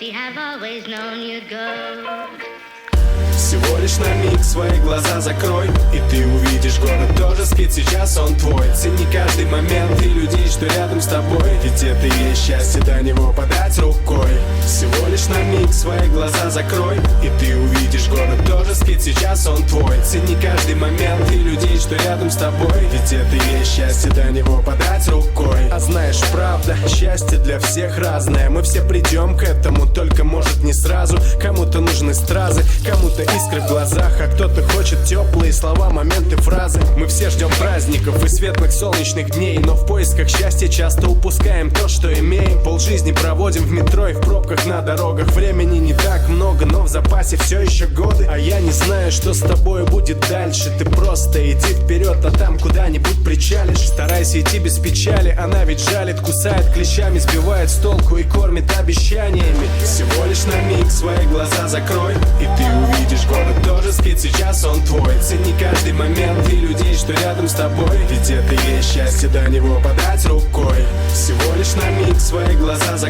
see, I've always known you'd go. Всего лишь на миг свои глаза закрой, и ты увидишь город тоже спит, сейчас он твой. Цени каждый момент и людей, что рядом с тобой, ведь это и есть счастье, до него подать рукой. Всего лишь на миг свои глаза закрой, и ты увидишь город тоже спит, сейчас он твой. Цени каждый момент и людей, что рядом с тобой, ведь это и есть счастье, до него подать рукой. А знаешь, правда, счастье для всех разное, мы все придем к этому, только может не сразу. Кому-то нужны стразы, кому-то искры в глазах, а кто-то хочет теплые слова, моменты, фразы. Мы все ждем праздников и светлых солнечных дней, но в поисках счастья часто упускаем то, что имеем. Полжизни проводим в метро и в пробках на дорогах. Времени не так много, но в запасе все еще годы. А я не знаю, что с тобой будет дальше. Ты просто иди вперед, а там куда-нибудь причалишь. Старайся идти без печали, она ведь жалит, кусает клещами, сбивает с толку и кормит обещаниями. Всего лишь на миг свои глаза закрой, и ты увидишь город тоже спит, сейчас он твой. Цени каждый момент и людей, что рядом с тобой, ведь это и есть счастье, до него подать рукой. Всего лишь на миг свои глаза закрой.